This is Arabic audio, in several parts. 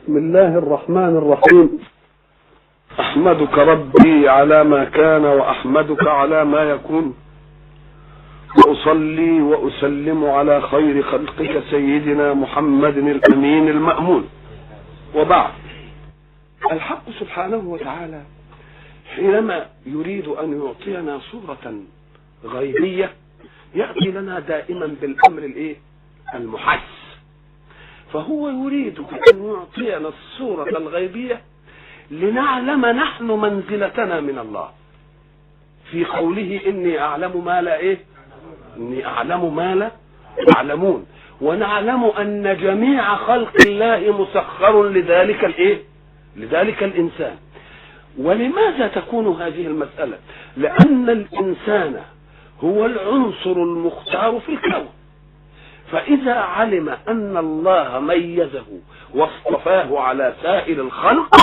بسم الله الرحمن الرحيم. أحمدك ربي على ما كان وأحمدك على ما يكون، وأصلي وأسلم على خير خلقك سيدنا محمد الأمين المأمون. وبعد، الحق سبحانه وتعالى حينما يريد أن يعطينا صورة غيبية يأتي لنا دائما بالأمر المحس. فهو يريد أن يعطينا الصورة الغيبية لنعلم نحن منزلتنا من الله، في قوله إني أعلم ما لا إني أعلم ما لا يعلمون، ونعلم أن جميع خلق الله مسخر لذلك الإنسان. ولماذا تكون هذه المسألة؟ لأن الإنسان هو العنصر المختار في الكون، فإذا علم أن الله ميزه واصطفاه على سائر الخلق،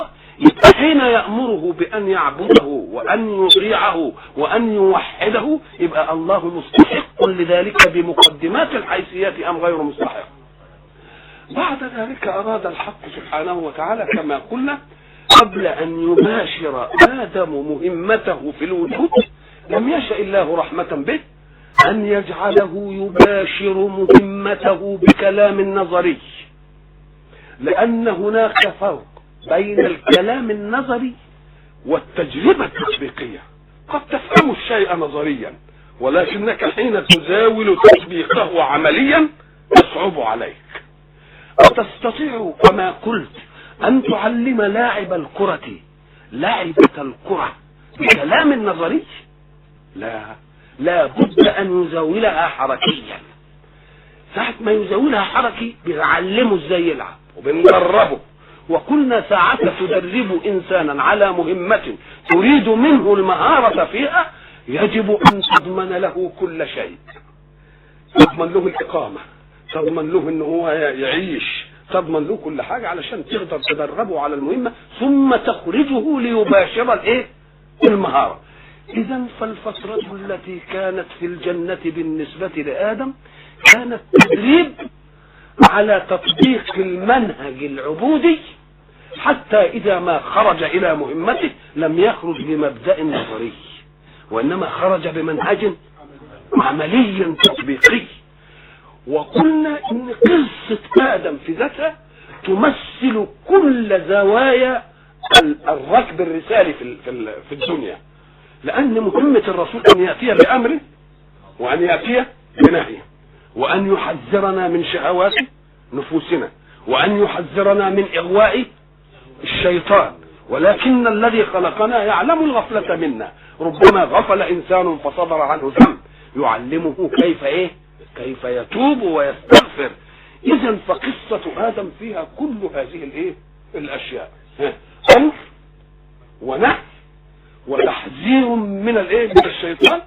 حين يأمره بأن يعبده وأن يطيعه وأن يوحده، يبقى الله مستحق لذلك بمقدمات الحيثيات أم غير مستحق. بعد ذلك أراد الحق سبحانه وتعالى كما قلنا قبل أن يباشر آدم مهمته في الوجود، لم يشأ الله رحمة به أن يجعله يباشر مهمته بكلام نظري، لأن هناك فرق بين الكلام النظري والتجربة التطبيقية. قد تفهم الشيء نظريا، ولكنك حين تزاول تطبيقه عمليا يصعب عليك. وتستطيع كما قلت أن تعلم لاعب الكرة لعبة الكرة بكلام نظري؟ لا بد أن يزاولها حركيا. ساعة ما يزاولها حركي بنعلمه ازاي يلعب وبندربه. وكنا ساعة تدرب إنسانا على مهمة تريد منه المهارة فيها، يجب أن تضمن له كل شيء، تضمن له الإقامة، تضمن له أنه هو يعيش، تضمن له كل حاجة علشان تقدر تدربه على المهمة ثم تخرجه ليباشر المهارة. إذا فالفترة التي كانت في الجنة بالنسبة لآدم كانت تدريب على تطبيق المنهج العبودي، حتى إذا ما خرج إلى مهمته لم يخرج بمبدأ نظري، وإنما خرج بمنهج عملي تطبيقي. وقلنا إن قصة آدم في ذاتها تمثل كل زوايا الركب الرسالي في الدنيا، لأن مهمة الرسول أن يأتي بأمر وأن يأتي بنهي، وأن يحذرنا من شهوات نفوسنا، وأن يحذرنا من إغواء الشيطان. ولكن الذي خلقنا يعلم الغفلة منا، ربما غفل إنسان فصدر عنه ذنب يعلمه كيف يتوب ويستغفر. إذن فقصة آدم فيها كل هذه الأشياء، أمر ونهي وتحذير من الشيطان.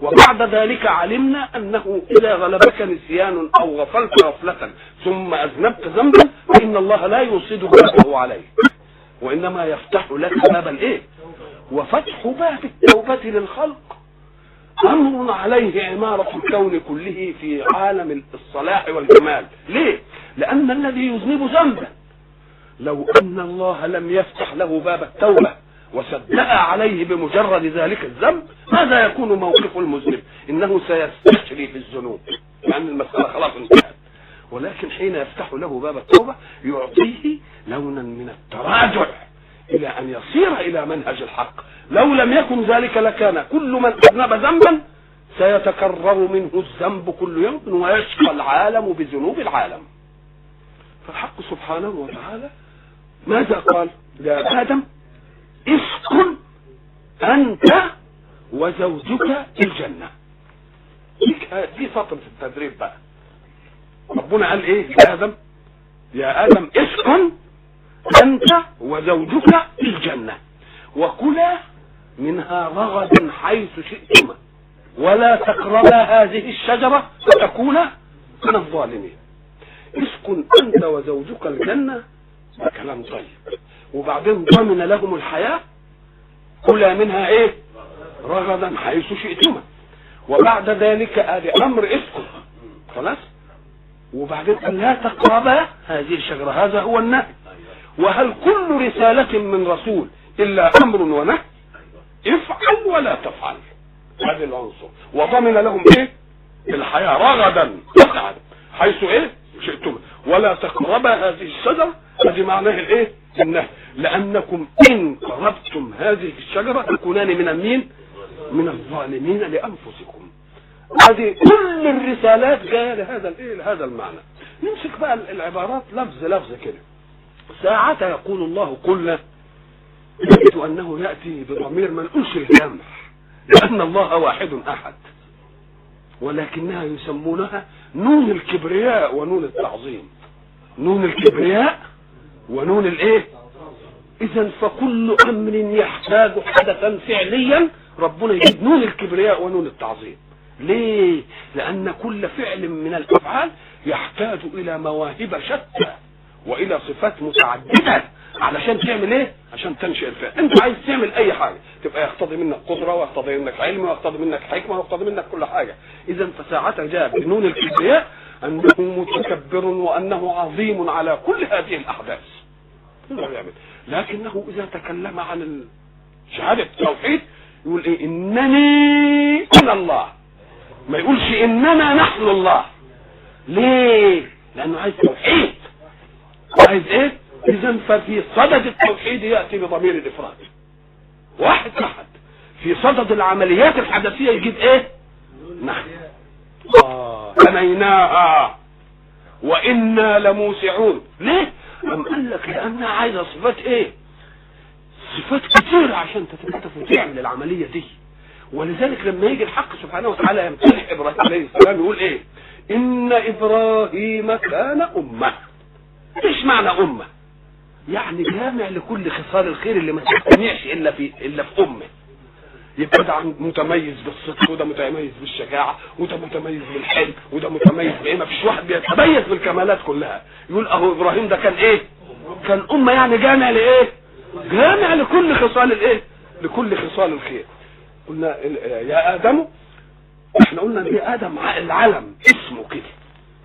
وبعد ذلك علمنا أنه إذا غلبك نسيان أو غفلت غفلة ثم أذنبت ذنبا فإن الله لا يوصد بابه عليك، وإنما يفتح لك باب وفتح باب التوبة للخلق أمر عليه عمارة الكون كله في عالم الصلاح والجمال. ليه؟ لأن الذي يذنب ذنبا لو أن الله لم يفتح له باب التوبة وصدق عليه بمجرد ذلك الذنب، ماذا يكون موقف المذنب؟ إنه سيستشري في الذنوب، لأن المسألة خلاص انتهت. ولكن حين يفتح له باب التوبة يعطيه لونا من التراجع إلى أن يصير إلى منهج الحق. لو لم يكن ذلك لكان كل من أذنب ذنبا سيتكرر منه الذنب كل يوم ويشقى العالم بذنوب العالم. فالحق سبحانه وتعالى ماذا قال؟ يا آدم اسكن أنت وزوجك الجنة. دي فترة التدريب بقى. ربنا قال يا آدم اسكن أنت وزوجك الجنة وكلا منها رغدا حيث شئتما ولا تقربا هذه الشجرة فتكونا من الظالمين. اسكن أنت وزوجك الجنة، ده كلام طيب. وبعدين ضمن لهم الحياة، كلا منها رغدا حيث شئتما. وبعد ذلك أمر اسكن خلاص. وبعدين لا تقربا هذه الشجرة، هذا هو النهي. وهل كل رسالة من رسول إلا أمر ونهي؟ افعل ولا تفعل، هذه العنصر. وضمن لهم ايه؟ الحياة رغدا اسعد حيث ايه شئتم، ولا تقربا هذه الشجرة، هذه معناه الايه؟ النهي، لأنكم إن قربتم هذه الشجرة تكونان من مين؟ من الظالمين لأنفسكم. هذه كل الرسالات جايه لهذا الايه؟ لهذا المعنى. نمسك بقى العبارات لفظ لفظ كده. ساعة يقول الله قلنا، تجد انه ياتي بضمير ما نقولش الجمع لان الله واحد احد، ولكنها يسمونها نون الكبرياء ونون التعظيم. نون الكبرياء ونون الايه؟ اذا فكل امر يحتاج حدثا فعليا ربنا يجيب نون الكبرياء ونون التعظيم. ليه؟ لان كل فعل من الافعال يحتاج الى مواهب شتى والى صفات متعدده علشان تعمل ايه؟ عشان تنشئ الفعل. انت عايز تعمل اي حاجه تبقى يقتضي منك قدره ويقتضي منك علم ويقتضي منك حكمه ويقتضي منك كل حاجه. اذا فساعتها جاء بنون الكبرياء انه متكبر وانه عظيم على كل هذه الاحداث. لكنه اذا تكلم عن شهاده التوحيد يقول ايه؟ انني انا الله، ما يقولش اننا نحن الله. ليه؟ لانه عايز توحيد، عايز ايه؟ اذا ففي صدد التوحيد ياتي بضمير الافراد واحد احد، في صدد العمليات الحدثيه يجيب ايه؟ نحن بنيناها وانا لموسعون. ليه؟ ام قال لك لانها عايزه صفات ايه؟ صفات كتير عشان تتكتف وتعمل العمليه دي. ولذلك لما يجي الحق سبحانه وتعالى يمتدح ابراهيم عليه السلام يقول ايه؟ ان ابراهيم كان امه. ايش معنى امه؟ يعني جامع لكل خصال الخير اللي ما تجتمعش الا في امه. يبقى ده متميز بالصدق، وده متميز بالشجاعه، وده متميز بالحلم، وده متميز بايه؟ ما فيش واحد بيتميز بالكمالات كلها. يقول اهو ابراهيم ده كان ايه؟ كان امه، يعني جامع لايه؟ جامع لكل خصال الايه؟ لكل خصال الخير. قلنا يا ادم، احنا قلنا ان ادم العلم اسمه كده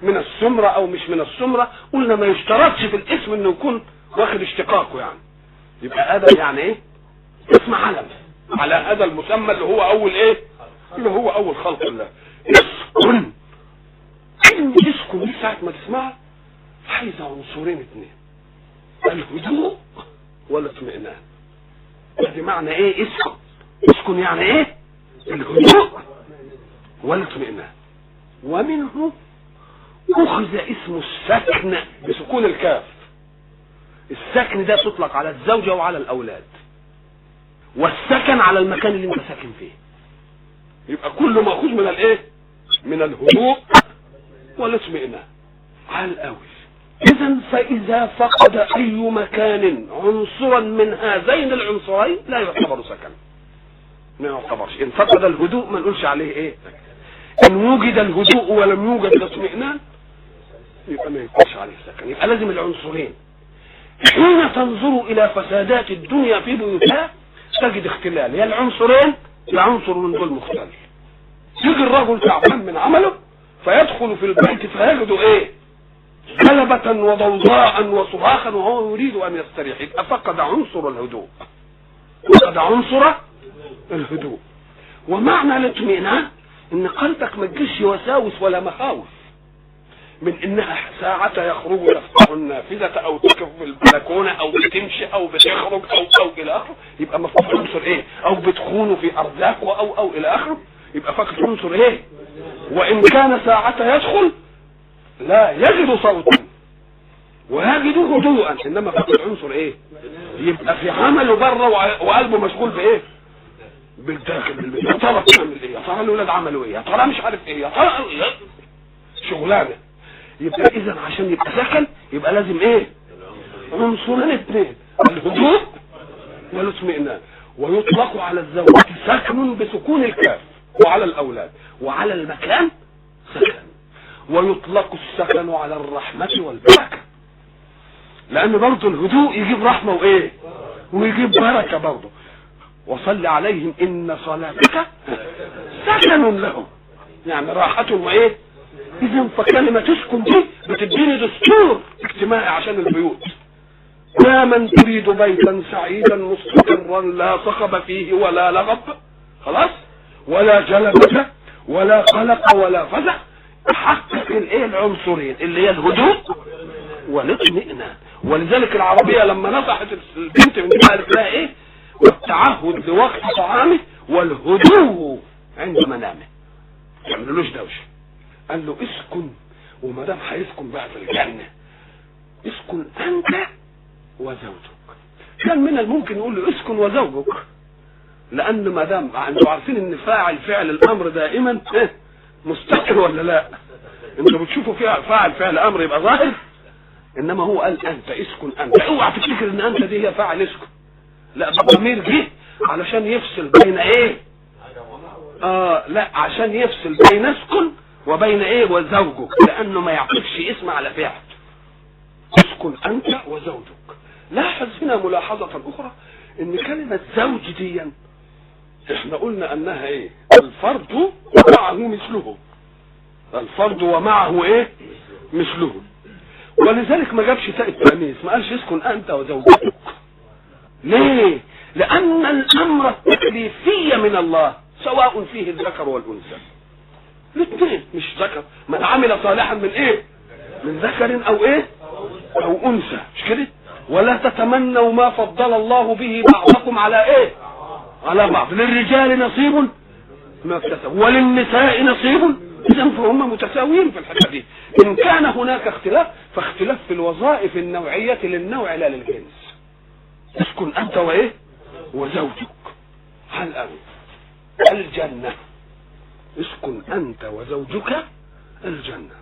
من السمره او مش من السمره، قلنا ما يشترطش في الاسم انه يكون واخد اشتقاقه، يعني يبقى ادم يعني ايه؟ اسم علم على هذا المسمى اللي هو اول ايه؟ اللي هو اول خلق الله. اسكن، كلمة اسكن دي ساعة ما تسمعها عايزة عنصرين اثنين، الهدوء والاطمئنان. دي معنى ايه اسكن؟ اسكن يعني ايه؟ الهدوء والاطمئنان. ومنه اخذ اسم السكن بسكون الكاف. السكن ده تطلق على الزوجة وعلى الاولاد، والسكن على المكان اللي انت ساكن فيه. يبقى كله مأخوذ من الايه؟ من الهدوء والاطمئنان على الاول. اذا فاذا فقد اي مكان عنصرا من هذين العنصرين لا يعتبر سكن، ما يعتبرش. ان فقد الهدوء ما نقولش عليه ايه؟ ان وجد الهدوء ولم يوجد الاطمئنان يبقى ما يكونش عليه سكن. يبقى لازم العنصرين. حين تنظر الى فسادات الدنيا في بيوتها تجد اختلال، يا العنصرين يا عنصر من دول مختلف. يجي الرجل تعبان من عمله فيدخل في البيت فيجد ايه؟ غلبة وضوضاء وصراخا وهو يريد ان يستريح. يبقى فقد عنصر الهدوء، فقد عنصر الهدوء. ومعنى الاطمئنان ان قلبك ما تجيش وساوس ولا مخاوف من انها ساعة يخرج يفتح النافذة او تقف في البلكونة او بتمشي او بتخرج او الى اخره. يبقى مفقود عنصر ايه؟ او بتخونه في ارزاقه او الى اخره. يبقى فقد عنصر ايه؟ وان كان ساعة يدخل لا يجد صوتا ويجد هدوءا، انما فقد عنصر ايه؟ يبقى في عمله بره وقلبه مشغول بايه؟ بالداخل بالبيت. يا ترى بتعمل ايه؟ يا ترى الاولاد عملوا ايه؟ يا ترى مش عارف ايه؟ يا ترى شغلانه. يبقى اذا عشان يبقى سكن يبقى لازم ايه؟ عنصرين اثنين، الهدوء والاطمئنان. ويطلق على الزوجة سكن بسكون الكاف، وعلى الاولاد وعلى المكان سكن. ويطلق السكن على الرحمة والبركة، لان برضه الهدوء يجيب رحمة وايه؟ ويجيب بركة برضه. وصل عليهم ان صلاتك سكن لهم، يعني راحة وايه؟ اذا فكلمة تسكن دي بتديني دستور اجتماعي عشان البيوت. يا من تريد بيتا سعيدا مستقرا لا صخب فيه ولا لغب، خلاص، ولا جلبة ولا قلق ولا فزع، حقق الايه العنصرين اللي هي الهدوء والاطمئنان. ولذلك العربية لما نصحت البنت من دي قالت لها ايه؟ والتعهد لوقت طعامه والهدوء عند منامه، ما يعملوش دوشه. قال له اسكن، وما دام هيسكن بقى في الجنه اسكن انت وزوجك. كان من الممكن يقول له اسكن وزوجك، لان ما دام انتوا عارفين ان فاعل فعل الامر دائما مستقر ولا لا؟ انتوا بتشوفوا فيها فاعل فعل امر يبقى ظاهر، انما هو قال انت اسكن انت. اوعى تفتكر ان انت دي هي فاعل اسكن، لا ده ضمير جه علشان يفصل بين ايه؟ لا عشان يفصل بين اسكن وبين ايه وزوجك، لانه ما يعطيكش اسم على فعل. اسكن انت وزوجك. لاحظ هنا ملاحظة اخرى، ان كلمة زوج دي احنا قلنا انها ايه؟ الفرد ومعه مثله، الفرد ومعه ايه؟ مثله. ولذلك ما جابش تاء التانيث، ما قالش اسكن انت وزوجتك. ليه؟ لان الامر التكليفي من الله سواء فيه الذكر والانثى، الاثنين مش ذكر. من عمل صالحا من ايه؟ من ذكر او ايه؟ او انثى، مش كده؟ ولا تتمنوا ما فضل الله به بعضكم على ايه؟ على بعض. للرجال نصيب ما اكتسبوا وللنساء نصيب، اذا فهم متساويين في الحته دي. ان كان هناك اختلاف فاختلاف في الوظائف النوعيه للنوع لا للجنس. اسكن انت وايه؟ وزوجك. حل قوي. الجنه، اسكن انت وزوجك الجنه.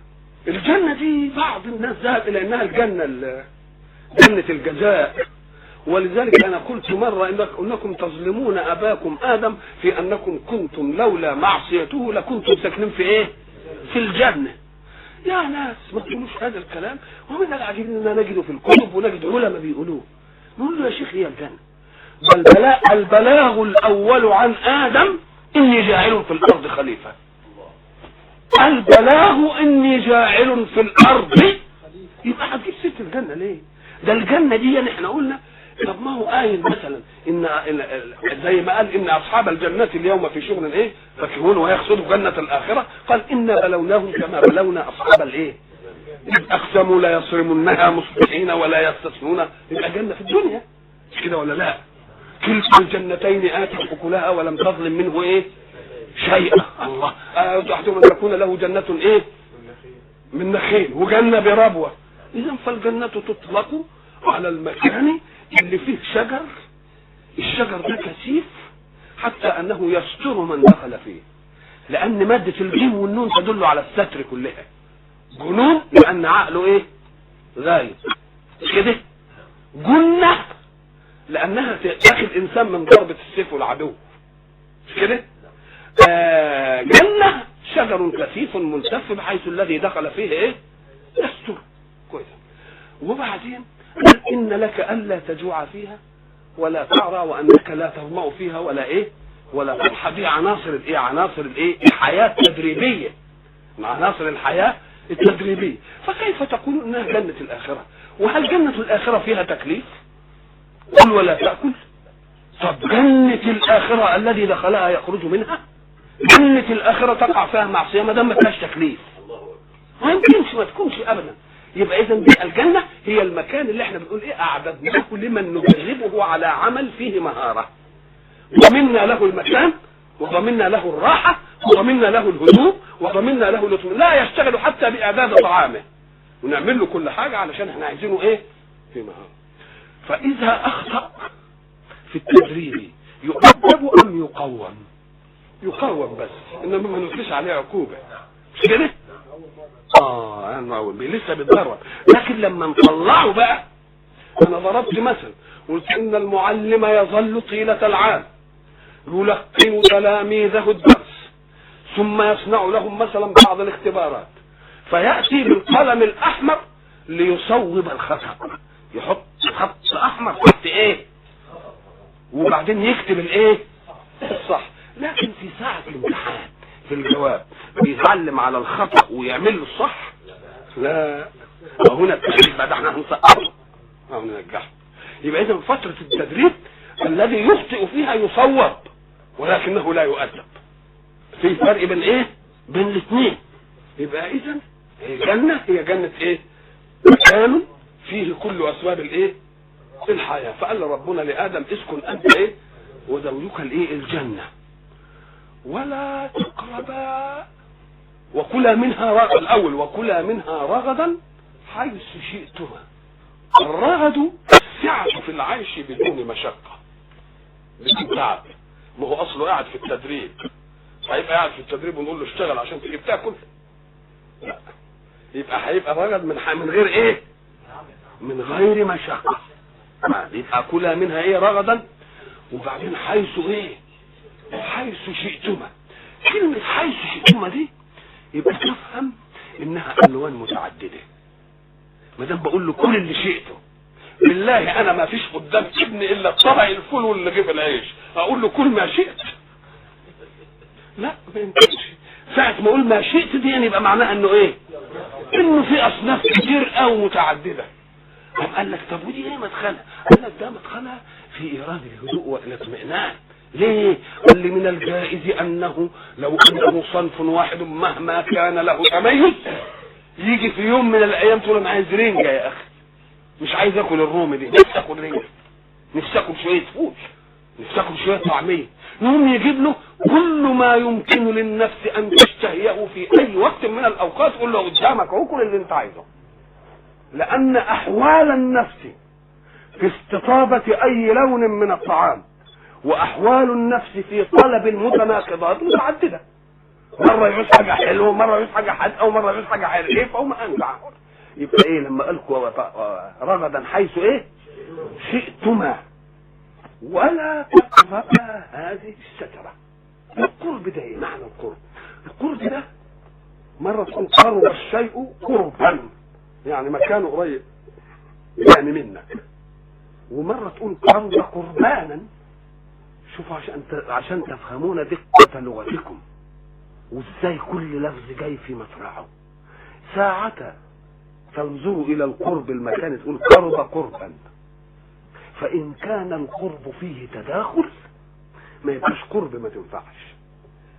الجنه دي بعض الناس ذهب الى انها الجنه جنه الجزاء. ولذلك انا قلت مره انكم تظلمون اباكم ادم في انكم كنتم لولا معصيته لكنتم ساكنين في ايه؟ في الجنه. يا ناس ما تقولوش هذا الكلام. ومن العجيب اننا نجده في الكتب ونجد علماء بيقولوه. نقول له يا شيخ هي الجنه، بل البلاغ الاول عن ادم اني جاعل في الارض خليفه. البلاغ اني جاعل في الارض، يبقى هتجيب سيره الجنه ليه؟ ده الجنه دي احنا قلنا طب ما هو قايل مثلا ان زي ما قال ان اصحاب الجنه اليوم في شغل ايه فاكهون ويقصدوا جنه الاخره. قال انا بلوناهم كما بلونا اصحاب الايه اذ اقسموا لا يصرمنها مصبحين ولا يستثنون. يبقى جنه في الدنيا، مش كده ولا لا؟ كلتا الجنتين اتت اكلها ولم تظلم منه ايه شيئا. الله تحتم ان تكون له جنه ايه من نخيل وجنه بربوه. اذا فالجنه تطلق على المكان اللي فيه شجر، الشجر ده كثيف حتى انه يستر من دخل فيه، لان مادة الجيم والنون تدل على الستر كلها. جنون لان عقله ايه غايب، مش كده؟ جنة لانها تاخذ انسان من ضربة السيف والعدو، مش كده؟ جنة شجر كثيف ملتف بحيث الذي دخل فيه ايه يستر كويس. وبعدين قال ان لك الا تجوع فيها ولا تعرى وانك لا تظمأ فيها ولا ايه ولا تضحى. دي عناصر الايه؟ عناصر الايه؟ الحياه التدريبيه، عناصر الحياه التدريبيه. فكيف تقول انها جنه الاخره؟ وهل جنه الاخره فيها تكليف؟ قل ولا تاكل. طب جنه الاخره الذي دخلها يخرج منها؟ جنه الاخره تقع فيها معصيه ما دام ما فيهاش تكليف؟ ما يمكنش ما تكونش ابدا. يبقى اذا دي الجنه هي المكان اللي احنا بنقول ايه اعددناه لمن ندربه على عمل فيه مهاره، ضمننا له المكان وضمننا له الراحه وضمننا له الهدوء وضمننا له الاطمئنان، لا يشتغل حتى باعداد طعامه ونعمل له كل حاجه علشان احنا عايزينه ايه في مهاره. فاذا اخطا في التدريب يؤدب ام يقوم؟ يقوم بس، انما ما نلقيش عليه عقوبه، مش كده؟ لسه بيتدرب. لكن لما نطلعه بقى، انا ضربت مثل قلت ان المعلم يظل طيلة العام يلقن تلاميذه الدرس ثم يصنع لهم مثلا بعض الاختبارات، فيأتي بالقلم الاحمر ليصوب الخطأ، يحط خط احمر تحت ايه وبعدين يكتب الايه الصح. لكن في ساعة الامتحان في الجواب بيتعلم على الخطأ ويعمل له الصح؟ لا، هنا التحديد بعد احنا هنسقطه او ننجحه. يبقى اذا فترة التدريب الذي يخطئ فيها يصوب ولكنه لا يؤدب. في فرق بين ايه؟ بين الاثنين. يبقى اذا الجنة هي جنة ايه؟ مكان فيه كل اسباب الايه؟ الحياة. فقال ربنا لآدم اسكن انت ايه؟ وزوجك الايه؟ الجنة. ولا تقربا وكلا منها رغدا. الاول وكلا منها رغدا حيث شئتما. الرغد السعة في العيش بدون مشقة بدون تعب. ما هو اصله قاعد في التدريب، هيبقى قاعد في التدريب ونقول له اشتغل عشان تجيب تاكل؟ لا، يبقى هيبقى رغد من غير ايه؟ من غير مشقة. يبقى كلها منها ايه؟ رغدا. وبعدين حيث ايه؟ حيث شئتما. كلمة حيث شئتما دي يبقى تفهم انها الوان متعددة. ما دام بقول له كل اللي شئته، بالله انا ما فيش قدام ابني الا طبق الفول واللي جيب العيش، اقول له كل ما شئت؟ لا، ما ينفعش. ساعة ما اقول ما شئت دي يعني يبقى معناها انه ايه؟ انه في اصناف كتير او متعددة. قال لك طب ودي ايه مدخلها؟ قال لك ده مدخلها في ايراد الهدوء والاطمئنان. ليه؟ قال لي من الجائز انه لو انه صنف واحد مهما كان له تميز يجي في يوم من الايام تقول انا عايز رنجة يا اخي، مش عايز اكل الرومي دي، نفسي اكل رنجة، نفسي اكل شوية فول، نفسي اكل شوية طعمية. يوم يجيب له كل ما يمكن للنفس ان تشتهيه في اي وقت من الاوقات، قول له قدامك اهو كل اللي انت عايزه. لان احوال النفس في استطابة اي لون من الطعام واحوال النفس في طلب المتناقضات متعددة. مرة يعوز حاجة حلوة، مرة يعوز حاجة حادقة، ومرة يعوز حاجة حرقة، وما انفع. يبقى ايه لما قالكوا رغدا حيث ايه؟ شئتما ولا تقربا هذه الشجرة. القرب ده ايه معنى القرب؟ القرب ده مرة تكون قرب الشيء قربا يعني مكانه قريب يعني منك، ومرة تقول قرب قربانا. شوفوا عشان تفهمون دقة لغتكم وازاي كل لفظ جاي في مصرعه. ساعة تنظروا الى القرب المكان تقول قرب قربا، فان كان القرب فيه تداخل ما يبقاش قرب، ما تنفعش.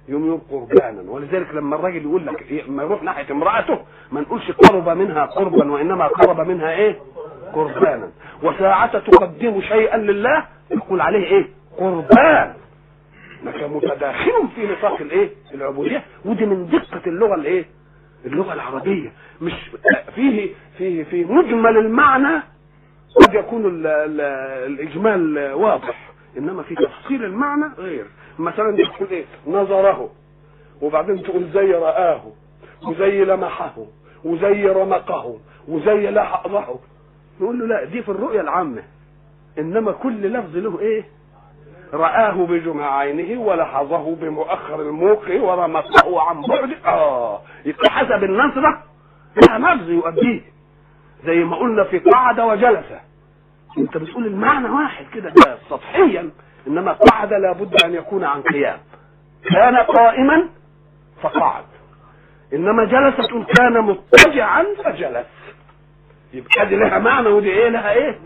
يوم قربانا. ولذلك لما الراجل يقول لك لما يروح ناحيه امراته ما نقولش قرب منها قربا، وانما قرب منها ايه؟ قربانا. وساعة تقدم شيئا لله يقول عليه ايه؟ قربان. لكن متداخل في نطاق الايه؟ العبوديه. ودي من دقه اللغه الايه؟ اللغه العربيه. مش في مجمل المعنى قد يكون الاجمال واضح، انما في تفصيل المعنى غير. مثلا تقول ايه؟ نظره، وبعدين تقول زي رآه، وزي لمحه، وزي رمقه، وزي لحظه. نقول له لا، دي في الرؤيه العامه، انما كل لفظ له ايه؟ رآه بجمع عينه، ولحظه بمؤخر الموقع، ورمقه عن بعد. يبقى حسب النظره لها لفظ يؤديه. زي ما قلنا في قعد وجلس، انت بتقول المعنى واحد كده ده سطحيا، انما قعد لابد ان يكون عن قيام. كان قائما فقعد، انما جلس تقول كان مضطجعا فجلس. يبقى دي لها معنى ودي ايه؟ لها ايه؟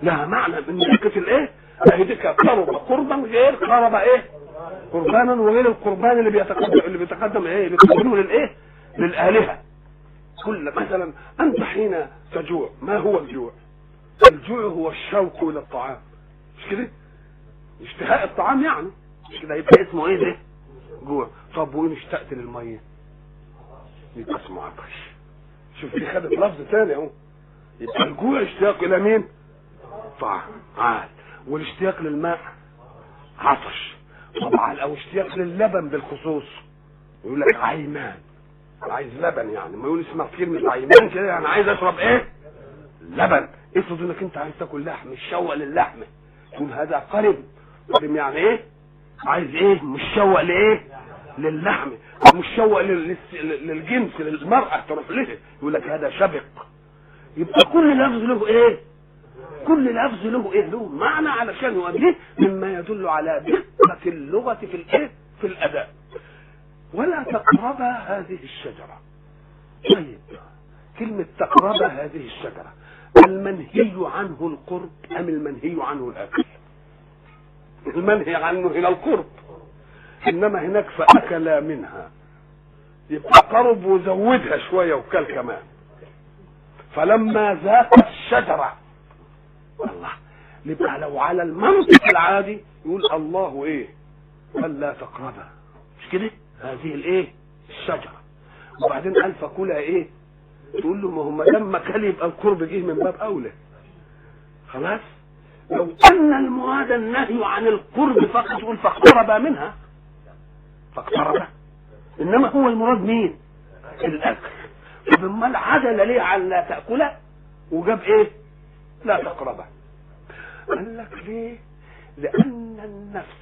لها معنى من دقة الايه؟ اهديك قرب قربا غير قرب ايه؟ قربانا، وغير القربان اللي بيتقدم ايه؟ بيقدمه للايه؟ للآلهة. كل مثلا انت حين تجوع، ما هو الجوع؟ الجوع هو الشوق الى الطعام، مش كده؟ اشتهاء الطعام يعني، مش كده؟ يبقى اسمه ايه ده؟ جوع. طب وين اشتقت للميه؟ يبقى اسمه عطش. شوف دي خدت لفظ ثاني اهو. يبقى الجوع اشتياق الى مين؟ طعام عاد. والاشتياق للماء عطش. طبعا او اشتياق للبن بالخصوص يقول لك عيمان، عايز لبن يعني. ما يقول اسمع كلمه عيمان كده يعني عايز اشرب ايه؟ لبن. افرض انك انت عايز تاكل لحم، مشوق للحم، تقول هذا قرب. قرب يعني ايه؟ عايز ايه؟ مشوق لايه؟ للحم. مشوق للجنس، للمرأة تروح له، يقول لك هذا شبق. يبقى كل لفظ له ايه؟ كل لفظ له ايه؟ له معنى علشان يؤديه، مما يدل على دقة اللغة في الايه؟ في الاداء. ولا تقربا هذه الشجرة. طيب كلمة تقربا هذه الشجرة، المنهي عنه القرب ام المنهي عنه الاكل؟ المنهي عنه هنا القرب، انما هناك فاكل منها يبقى قرب وزودها شويه وكل كمان. فلما ذاق الشجره، الله، يبقى لو على المنطق العادي يقول الله ايه؟ قال لا تقربها، مش كده؟ هذه الايه؟ الشجره. وبعدين قال فكلها ايه؟ تقول له ما هو ما دام كل يبقى القرب جه من باب اولى. خلاص؟ لو ان المراد النهي عن القرب فقط تقول فاقترب منها، فاقترب، انما هو المراد مين؟ الاكل. طب امال عدل ليه عن لا تاكله وجاب ايه؟ لا تقربه. قال لك ليه؟ لان النفس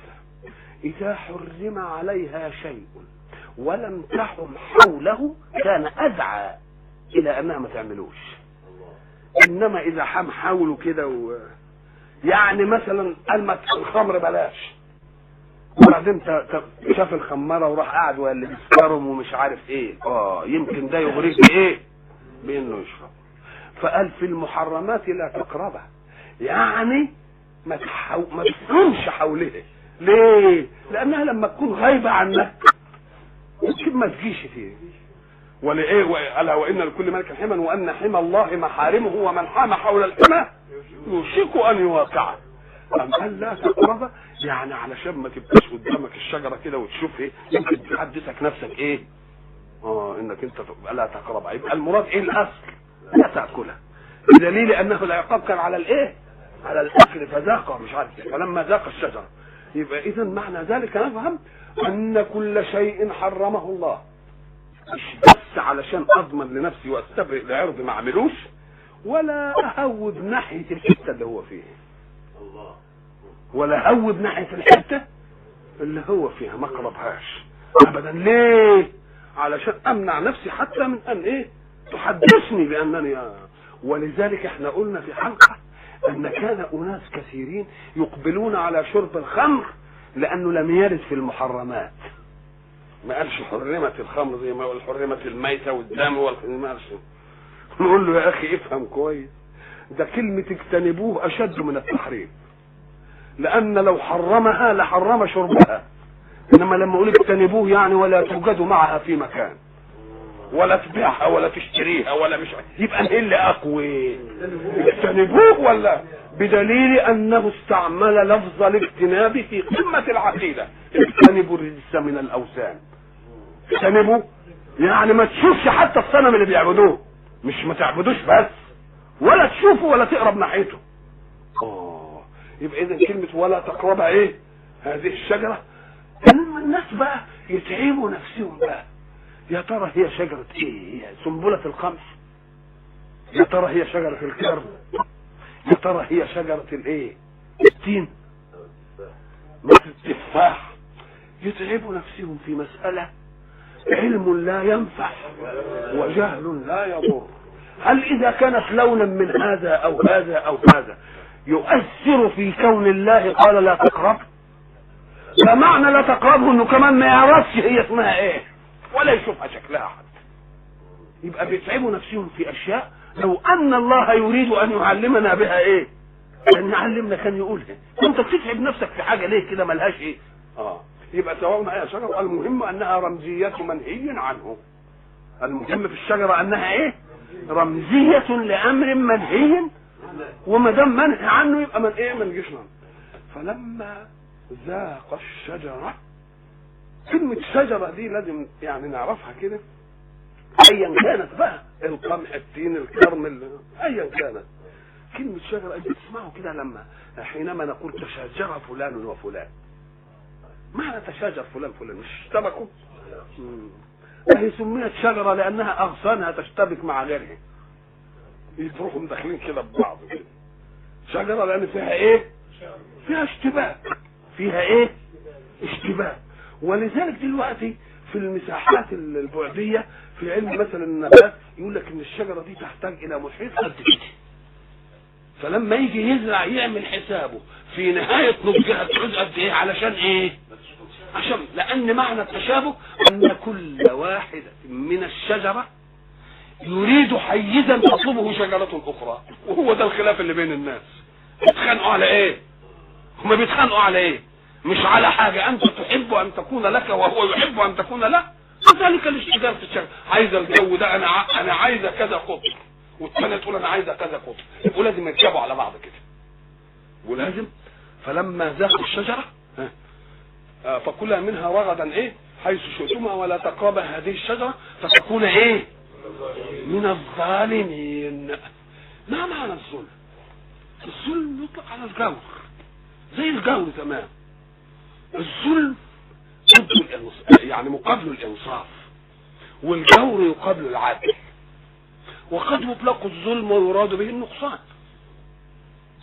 اذا حرم عليها شيء ولم تحم حوله كان ادعى الى انها ما تعملوش. انما اذا حم حوله كده يعني مثلا قال الخمر بلاش، وبعدين شاف الخماره وراح قاعد وقال بيسكرهم ومش عارف ايه، يمكن ده يغريك بايه؟ بانه يشرب. فقال في المحرمات لا تقربها، يعني ما تحومش حولها. ليه؟ لانها لما تكون غايبه عنك ممكن ما تجيش فيه. ولإيه؟ ألا وإن لكل ملك حما وأن حمى الله محارمه ومن حام حول الحمى يوشك أن يواقعه. قال لا تقرب، يعني علشان ما تبقاش قدامك الشجرة كده وتشوف ايه يمكن تحدثك نفسك ايه؟ انك انت لا تقربها. يبقى المراد ايه؟ الاصل لا تأكلها، بدليل انه العقاب كان على الايه؟ على الاكل، فذاق مش عارف فلما ذاق الشجرة. يبقى اذا معنى ذلك نفهم ان كل شيء حرمه الله مش بس علشان اضمن لنفسي واستبرئ لعرض ما اعملوش، ولا اهوب ناحيه الحته اللي هو فيها، ولا اهوب ناحيه الحته اللي هو فيها، ما اقربهاش ابدا. ليه؟ علشان امنع نفسي حتى من ان ايه؟ تحدثني بانني ولذلك احنا قلنا في حلقه ان كان اناس كثيرين يقبلون على شرب الخمر لانه لم يرد في المحرمات. ما قالش حرمت الخمر زي ما قال حرمت الميتة والدم ما قالش. نقول له يا اخي افهم كويس، ده كلمة اجتنبوه اشد من التحريم، لان لو حرمها لحرم شربها، انما لما اقول اجتنبوه يعني ولا توجد معها في مكان ولا تبيعها ولا تشتريها ولا مش يبقى ايه اللي اقوى؟ اجتنبوه، ولا بدليل انه استعمل لفظ الاجتناب في قمة العقيدة. اجتنبوا الرجس من الاوثان، اجتنبوا يعني ما تشوفش حتى الصنم اللي بيعبدوه، مش ما تعبدوش بس ولا تشوفه ولا تقرب ناحيته. يبقى اذا كلمة ولا تقربها ايه؟ هذه الشجرة. انما الناس بقى يتعبوا نفسهم بقى، يا ترى هي شجرة ايه؟ هي سنبلة القمح؟ يا ترى هي شجرة الكرم؟ يا ترى هي شجرة الايه؟ التين؟ مثل التفاح؟ يتعبوا نفسهم في مسألة علم لا ينفع وجهل لا يضر. هل اذا كانت لونا من هذا او هذا او هذا يؤثر في كون الله قال لا تقرب؟ فمعنى لا تقربه انه كمان ما يعرفش هي اسمها ايه ولا يشوفها شكلها حتى. يبقى بيتعبوا نفسهم في اشياء لو ان الله يريد ان يعلمنا بها ايه؟ ان يعلمنا كان يقولها. انت بتتعب نفسك في حاجه ليه كده ملهاش ايه؟ يبقى سواء ايه شجره، المهم انها رمزيه منهي عنه. المهم في الشجره انها ايه؟ رمزيه لامر منهي، وما دام منهي عنه يبقى من ايه؟ من جسمه. فلما ذاق الشجره، كلمه شجره دي لازم يعني نعرفها كده ايا كانت بقى، القمح التين الكرم ايا كانت. كلمه شجره انت تسمعوا كده لما حينما نقول تشاجر فلان وفلان، معنى تشاجر فلان فلان مش اشتبكوا؟ هي سميت شجره لانها اغصانها تشتبك مع غيرها، يروحوا داخلين كده ببعض كده. شجره لان فيها ايه؟ فيها اشتباك، فيها ايه؟ اشتباك. ولذلك دلوقتي في المساحات البعديه في علم مثلا النبات يقول لك ان الشجره دي تحتاج الى محيط قد كده، فلما يجي يزرع يعمل حسابه في نهايه نضجها تعود قد ايه؟ علشان ايه؟ عشان لان معنى التشابه ان كل واحده من الشجره يريد حيزا تطلبه شجرة اخرى. وهو ده الخلاف اللي بين الناس. بيتخانقوا على ايه؟ هما بيتخانقوا على ايه؟ مش على حاجة انت تحب ان تكون لك وهو يحب ان تكون له. كذلك الاشتغال في الشجرة، عايز الجو ده، انا عايزه كذا قطر، والثانيه تقول انا عايزه كذا قطر، يبقوا لازم يركبوا على بعض كده ولازم. فلما ذاقوا الشجرة فكلا منها رغدا ايه حيث شئتما ولا تقربا هذه الشجرة فتكون ايه من الظالمين. ما معنى الظلم؟ الظلم يطلق على الجور، زي الجور تمام. الظلم يعني مقابل الانصاف، والجور يقابل العدل. وقد يطلق الظلم ويراد به النقصان.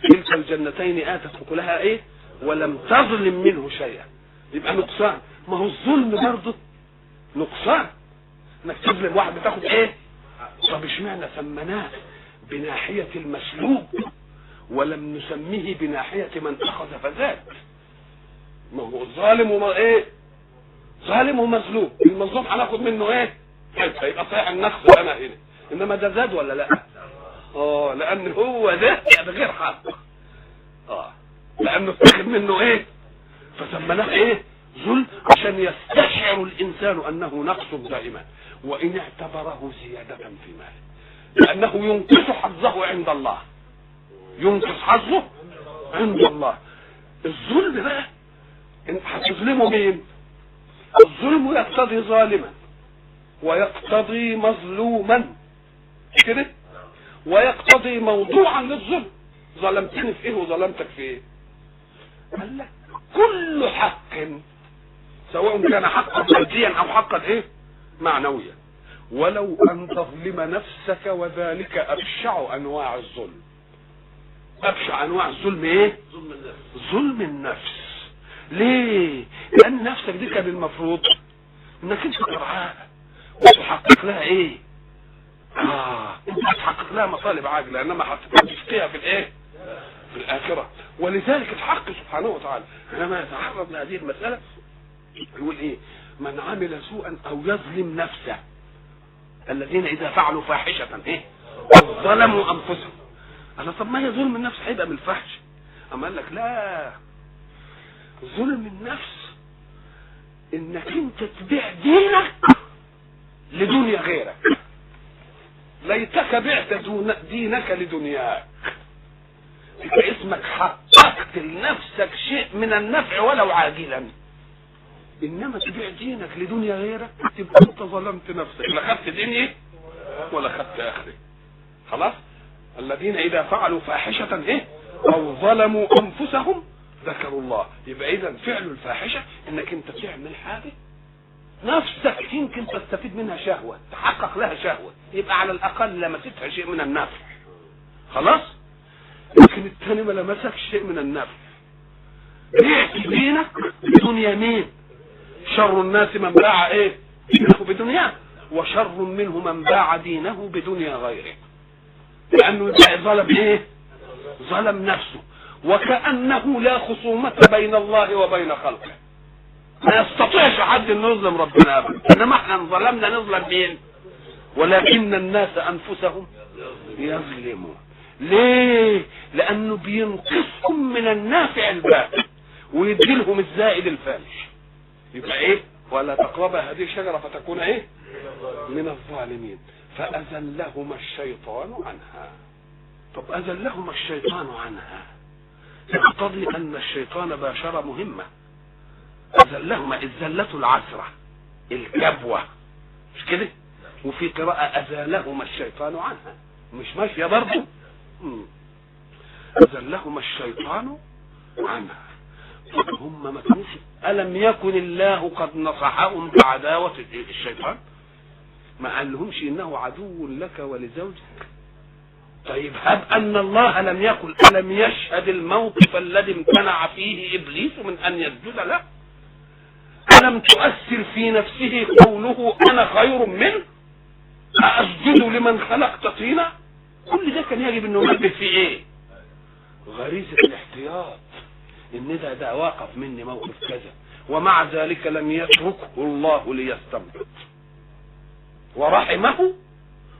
تلك الجنتين آتت أكلها ايه ولم تظلم منه شيئا، يبقى نقصان. ما هو الظلم برضه نقصان، انك تظلم واحد بتاخد ايه. طب اشمعنى سمناه بناحية المسلوب ولم نسميه بناحية من اخذ فزاد؟ ما هو الظالم وما ايه، ظالم ومظلوم. المظلوم هناخد منه ايه، يبقى صحيح النقص انا هنا، انما ده زاد ولا لا؟ لان هو ده يعني غير حق. لانه اتخذ منه ايه، فسمناه ايه ظلم، عشان يستشعر الانسان انه نقص دائما، وان اعتبره زيادة في ماله، لانه ينقص حظه عند الله، ينقص حظه عند الله. الظلم بقى انت هتظلمه مين؟ الظلم يقتضي ظالما ويقتضي مظلوما كده، ويقتضي موضوعا للظلم. ظلمتني في ايه وظلمتك في ايه؟ قال لك كل حق سواء كان حقا ماديا او حقا ايه معنويا، ولو ان تظلم نفسك، وذلك ابشع انواع الظلم. ابشع انواع الظلم ايه؟ ظلم النفس. ليه؟ لان نفسك دي كان المفروض انك انت ترعاها وتحقق لها ايه، انت تحقق لها مطالب عاجله، انما هتشقيها في الايه، في الاخره. ولذلك الحق سبحانه وتعالى لما يتعرض لهذه المساله يقول ايه؟ من عمل سوءا او يظلم نفسه، الذين اذا فعلوا فاحشه ايه ظلموا انفسهم. انا طب ما هي ظلم النفس هيبقى من الفحش؟ اما قال لك لا، ظلم النفس انك انت تبيع دينك لدنيا غيرك. ليتك بعت دينك لدنياك، يبقى اسمك حققت لنفسك شيء من النفع ولو عاجلا. انما تبيع دينك لدنيا غيرك تبقى انت ظلمت نفسك، لا خدت دنيا ولا خدت اخره. خلاص. الذين اذا فعلوا فاحشه ايه او ظلموا انفسهم ذكروا الله. يبقى اذا فعل الفاحشه انك انت تعمل حاجه نفسك يمكن تستفيد منها شهوه، تحقق لها شهوه، يبقى على الاقل لمستها شيء من النفع. خلاص. لكن الثاني ما لمسك شيء من النفع، بعت دينك بدنيا مين؟ شر الناس من باع ايه دينه بدنياه، وشر منه من باع دينه بدنيا غيره. لانه ظلم ايه؟ ظلم نفسه. وكأنه لا خصومة بين الله وبين خلقه، ما يستطيعش حد انه يظلم ربنا ابدا، انما احنا ظلمنا نظلم مين؟ ولكن الناس انفسهم يظلمون. ليه؟ لانه بينقصهم من النافع الباقي ويديلهم الزائد الفاحش. يبقى ايه؟ ولا تقرب هذه الشجرة فتكون ايه؟ من الظالمين. فأذلهما الشيطان عنها. طب أذلهما الشيطان عنها يقتضي أن الشيطان باشر مهمة. أذلهما الزلة العسرة الكبوة، مش كده؟ وفي قراءة أزالهما الشيطان عنها، مش ماشية برضه. أذلهما الشيطان عنها. طب هم ما كانوش، ألم يكن الله قد نصحهم بعداوة الشيطان؟ ما قال لهمش إنه عدو لك ولزوجك؟ طيب هب أن الله لم يقل، ألم يشهد الموقف الذي امتنع فيه إبليس من أن يسجد له؟ ألم تؤثر في نفسه قوله أنا خير منه؟ أسجد لمن خلقت طينا؟ كل ده كان يجب أنه ينبه في إيه؟ غريزة الاحتياط، إن ده واقف مني موقف كذا، ومع ذلك لم يتركه الله ليستنبط ورحمه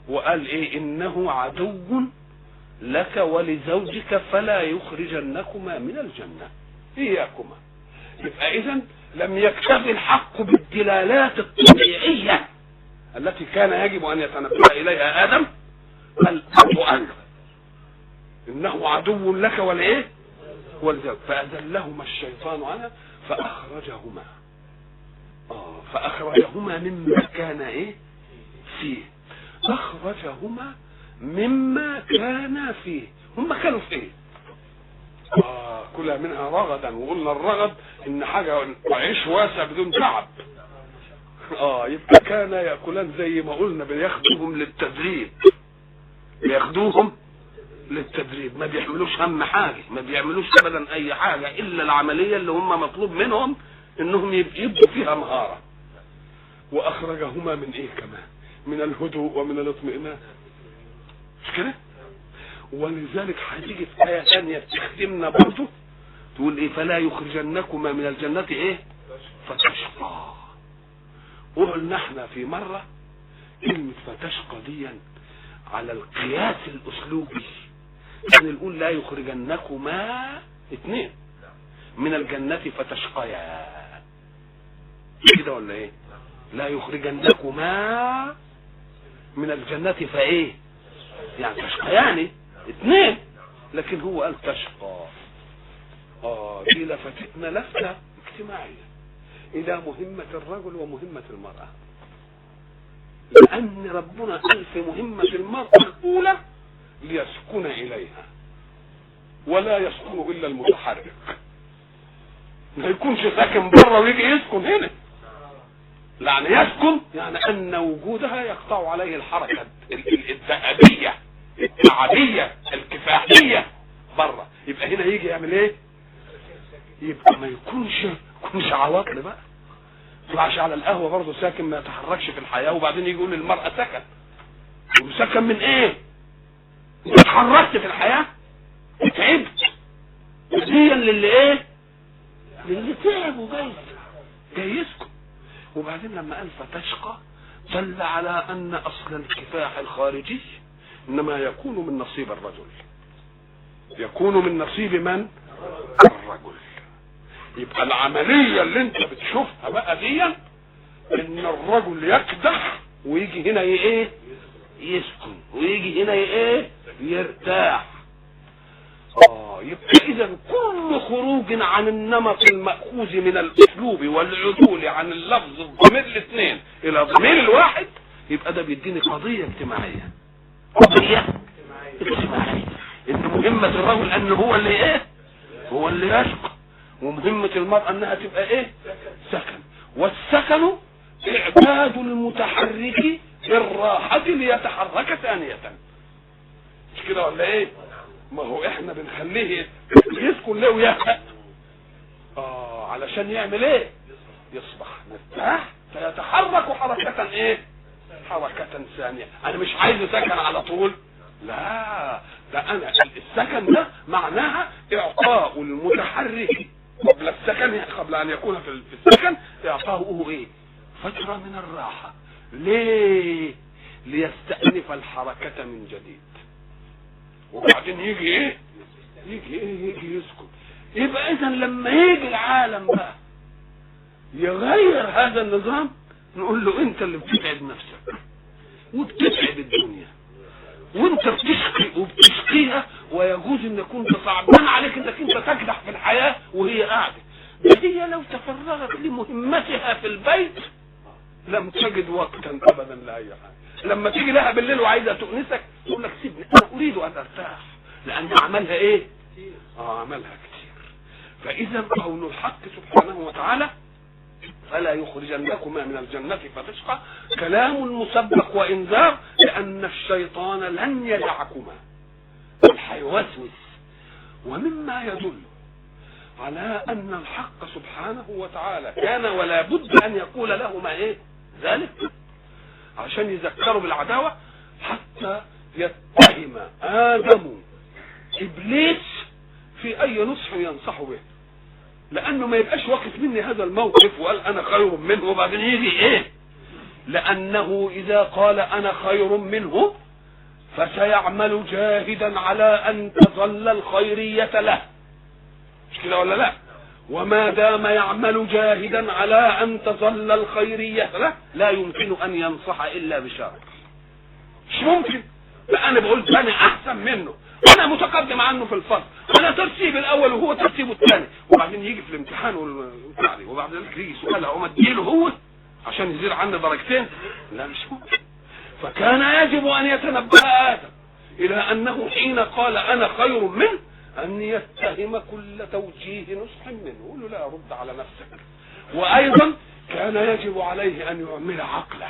وقال ايه؟ انه عدو لك ولزوجك فلا يخرجنكما من الجنة اياكما. يبقى اذا لم يكتفي الحق بالدلالات الطبيعية التي كان يجب ان يتنبه اليها ادم، بل وقال انه عدو لك ولايه ولزوجك فأذلهما الشيطان عنها فأخرجهما مما كان ايه فيه. أخرجهما مما كان فيه. هم كانوا في ايه؟ كلها منها رغدا، وقلنا الرغد ان حاجة عيش واسع بدون تعب. يبقى كان يأكلان زي ما قلنا بياخدوهم للتدريب، ما بيحملوش هم حاجة، ما بيعملوش ابدا اي حاجة الا العملية اللي هم مطلوب منهم انهم يبدوا فيها مهارة. واخرجهما من ايه كمان؟ من الهدوء ومن الاطمئنان، مش كده؟ ولذلك هتيجي في آية ثانية تخدمنا برضه تقول ايه؟ فلا يخرجنكما من الجنة ايه؟ فتشقى. وقلنا احنا في مرة كلمة فتشقى دي على القياس الاسلوبي كان نقول لا يخرجنكما اثنين من الجنة فتشقيا، كده ولا ايه؟ لا يخرجنكما من الجنة فايه؟ يعني تشقياني اثنين، لكن هو قال تشقى. دي لفتتنا لفتة اجتماعية الى مهمة الرجل ومهمة المرأة، لان ربنا قال في مهمة المرأة الاولى ليسكن اليها، ولا يسكن الا المتحرك، ما يكونش ساكن بره ويجي يسكن هنا. يعني يسكن يعني ان وجودها يقطع عليه الحركة الذهبية التعبية الكفاحية بره، يبقى هنا يجي يعمل ايه؟ يبقى ما يكونش عواطل بقى، يطلعش على القهوة برضه ساكن ما يتحركش في الحياة، وبعدين يجي يقول للمرأة سكن. وسكن من ايه؟ انت اتحركت في الحياة تعبت هديا للي ايه؟ للي تعب وجاي يسكن. وبعدين لما قال فتشقى دل على ان اصل الكفاح الخارجي انما يكون من نصيب الرجل، يكون من نصيب من؟ الرجل. يبقى العملية اللي انت بتشوفها بقى دي ان الرجل يكدح ويجي هنا ايه؟ يسكن، ويجي هنا ايه؟ يرتاح. يبقى اذا كل خروج عن النمط المأخوذ من الاسلوب والعدول عن اللفظ الضمير الاثنين الى ضمير الواحد يبقى ده بيديني قضية اجتماعية، ان مهمة الرجل ان هو اللي ايه؟ هو اللي يشقى، ومهمة المرأة انها تبقى ايه؟ سكن. والسكن اعداد المتحرك بالراحة ليتحرك ثانية، مش كده ولا ايه؟ ما هو احنا بنخليه يسكن ليه ويهدأ علشان يعمل ايه؟ يصبح مرتاح فيتحرك حركة ايه؟ حركة ثانية. انا مش عايزه سكن على طول، لا، ده انا السكن ده معناها اعطاء المتحرك قبل السكن، قبل ان يكون في السكن اعطاؤه ايه؟ فترة من الراحة. ليه؟ ليستأنف الحركة من جديد، وبعدين يجي ايه؟ يجي يسكن. يبقى اذا لما يجي العالم بقى يغير هذا النظام نقول له انت اللي بتتعب نفسك وبتتعب الدنيا وانت بتشقي وبتشقيها، ويجوز ان يكون صعبان عليك انك انت تكدح في الحياة وهي قاعدة. هي لو تفرغت لمهمتها في البيت لم تجد وقتا ابدا لاي حاجة. لما تيجي لها بالليل وعايزة تؤنسك تقول لك سيبني انا اريد ان ارتاح، لان عملها ايه؟ عملها كتير. فاذا قول الحق سبحانه وتعالى فلا يخرجنكما من الجنة فتشقى كلام مسبق وانذار، لان الشيطان لن يدعكما، هيوسوس. ومما يدل على ان الحق سبحانه وتعالى كان ولا بد ان يقول لهما ايه؟ ذلك عشان يذكروا بالعداوة، حتى يتهم آدم إبليس في أي نصح ينصح به، لأنه ما يبقاش واقف مني هذا الموقف وقال أنا خير منه وبعدين يجي إيه؟ لأنه إذا قال أنا خير منه فسيعمل جاهدا على أن تظل الخيرية له، مش كده ولا لا؟ وما دام يعمل جاهدا على أن تظل الخيرية له لا يمكن أن ينصح إلا بشر. مش ممكن. لا أنا بقول أنا أحسن منه، أنا متقدم عنه في الفصل، أنا ترتيب الأول وهو ترتيبه الثاني، وبعدين يجي في الامتحان وبعد ذلك يجي سؤال أقوم أديله هو عشان يزيد عني درجتين. لا مش ممكن. فكان يجب أن يتنبه آدم إلى أنه حين قال أنا خير منه أن يتهم كل توجيه نصح منه، يقول له لا رد على نفسك. وأيضا كان يجب عليه أن يعمل عقله.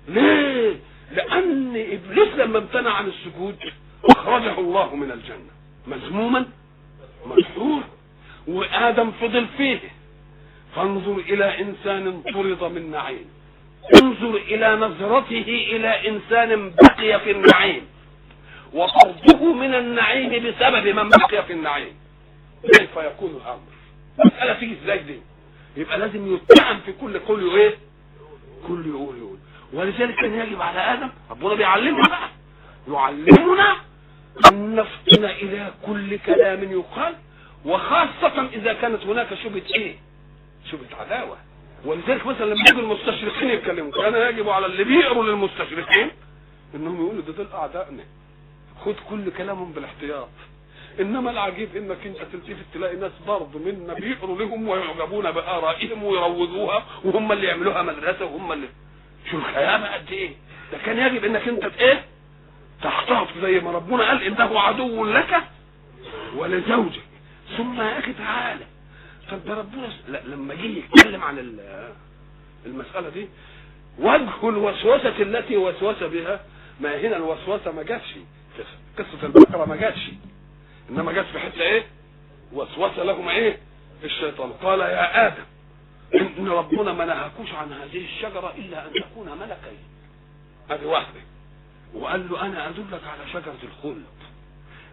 ليه؟ لأن إبليس لما امتنع عن السجود أخرجه الله من الجنة مذموما مدحورا، وآدم فضل فيه. فانظر إلى إنسان طرد من نعيم، انظر إلى نظرته إلى إنسان بقي في النعيم وطرده من النعيم بسبب من بقي في النعيم. كيف يكون الأمر؟ مسألة تيجي ازاي دي؟ يبقى لازم يتهم في كل قول ايه؟ كل يقول. ولذلك كان يجب على آدم، ربنا بيعلمنا بقى، يعلمنا أن نفطن إلى كل كلام يقال، وخاصة إذا كانت هناك شبهة ايه؟ شبهة عداوة. ولذلك مثلا لما يجوا المستشرقين يتكلموا كان يجب على اللي بيقروا للمستشرقين انهم يقولوا ده دول اعدائنا، خد كل كلامهم بالاحتياط. انما العجيب انك انت تلتفت تلاقي ناس برضه منا بيقروا لهم ويعجبون بآرائهم ويروجوها، وهم اللي يعملوها مدرسه، وهم اللي شو الخيانه قد ايه. ده كان يجب انك انت ايه؟ تحتاط زي ما ربنا قال انه عدو لك ولزوجك. ثم يا اخي تعالى، طب ده ربنا لما جه يتكلم عن المسألة دي وجه الوسوسة التي وسوس بها، ما هنا الوسوسة ما جاتش قصة البقرة، ما جاتش، انما جات في حتة ايه؟ وسوس لهم ايه؟ الشيطان. قال يا آدم ان ربنا ما نهاكوش عن هذه الشجرة الا ان تكون ملكين، هذه واحدة، وقال له انا ادلك على شجرة الخلد،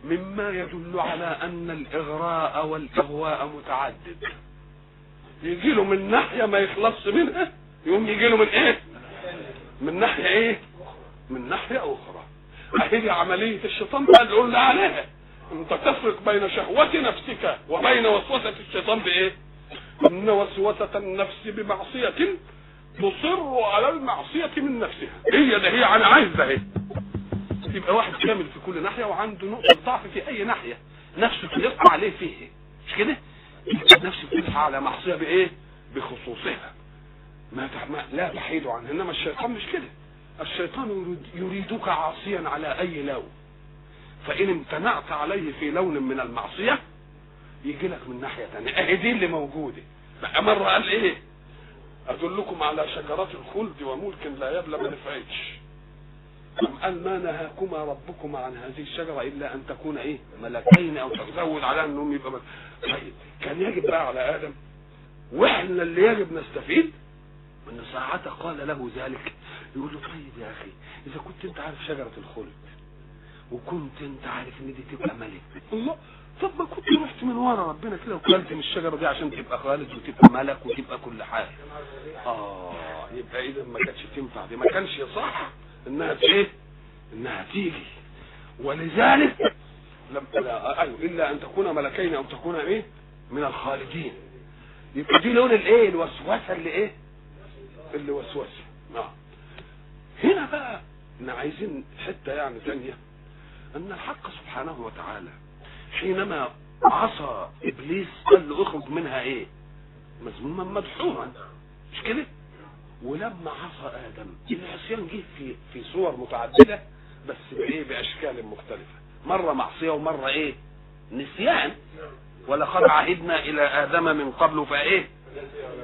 مما يدل على ان الاغراء والاغواء متعدد. يجي له من ناحية ما يخلصش منها، يقوم يجي له من ايه؟ من ناحية ايه؟ من ناحية اخرى. اهي عملية الشيطان بقى اللي قلنا عليها، انت تفرق بين شهوة نفسك وبين وسوسة الشيطان بايه؟ ان وسوسة النفس بمعصية تصر على المعصية من نفسها، هي انا عايز ده ايه؟ يبقى واحد كامل في كل ناحية وعنده نقطة ضعف في اي ناحية، نفسه تلقى عليه فيه، مش كده؟ نفسه تلقى على معصية بايه؟ بخصوصها لا تحيد عنه. انما الشيطان مش كده، الشيطان يريدك عاصيا على اي لون، فان امتنعت عليه في لون من المعصية يجي لك من ناحية تانية. اهي دي اللي موجودة بقى. مرة قال ايه؟ ادلكم على شجرات الخلد وملك لا يبلى، ما نفعتش. قال ما نهاكما ربكما عن هذه الشجرة الا ان تكون ايه؟ ملكين، او تزود على انهم يبقى طيب كان يجب بقى على ادم، واحنا اللي يجب نستفيد من ساعته قال له ذلك، يقول له طيب يا اخي اذا كنت انت عارف شجرة الخلد وكنت انت عارف ان دي تبقى ملك، الله طب ما كنت رحت من ورا ربنا كده وكلت من الشجرة دي عشان تبقى خالد وتبقى ملك وتبقى كل حاجة. يبقى اذا ما كانتش تنفع دي، ما كانش يصح انها ايه؟ انها تيجي. ولذلك ايوه الا ان تكون ملكين او تكون ايه؟ من الخالدين. يبقى دي لون الايه؟ الوسوسه اللي ايه؟ اللي وسوسه. هنا بقى احنا عايزين حته يعني ثانيه، ان الحق سبحانه وتعالى حينما عصى ابليس قال له اخرج منها ايه؟ مذموما مدحورا، مش كده؟ ولما عصى ادم العصيان جه في صور متعدده بس بايه؟ باشكال مختلفه، مره معصيه ومره ايه؟ نسيان. ولقد عهدنا الى ادم من قبل فايه؟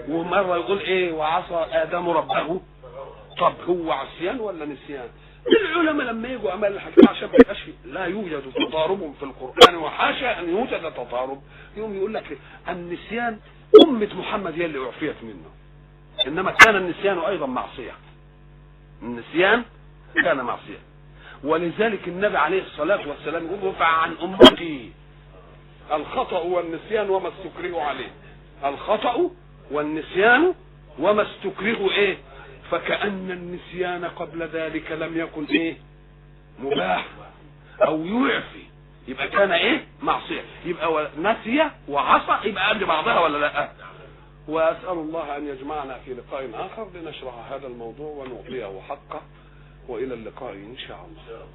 ومره يقول ايه؟ وعصى ادم ربه. طب هو عصيان ولا نسيان؟ العلماء لما يجوا عمل الحكايه عشان ما يبقاش لا يوجد تضارب في القران، وحاشا ان يوجد تضارب، يوم يقول لك النسيان امه محمد هي اللي اعفيت منه، انما كان النسيان ايضا معصيه. النسيان كان معصيه، ولذلك النبي عليه الصلاه والسلام يقول رفع عن امتي الخطأ والنسيان وما استكرهوا عليه. الخطأ والنسيان وما استكرهوا ايه؟ فكأن النسيان قبل ذلك لم يكن ايه مباح او يعفي، يبقى كان ايه معصية، يبقى نسي وعصى يبقى قد بعضها ولا لا؟ واسأل الله ان يجمعنا في لقاء اخر لنشرح هذا الموضوع ونعطيه حقه، والى اللقاء ان شاء الله.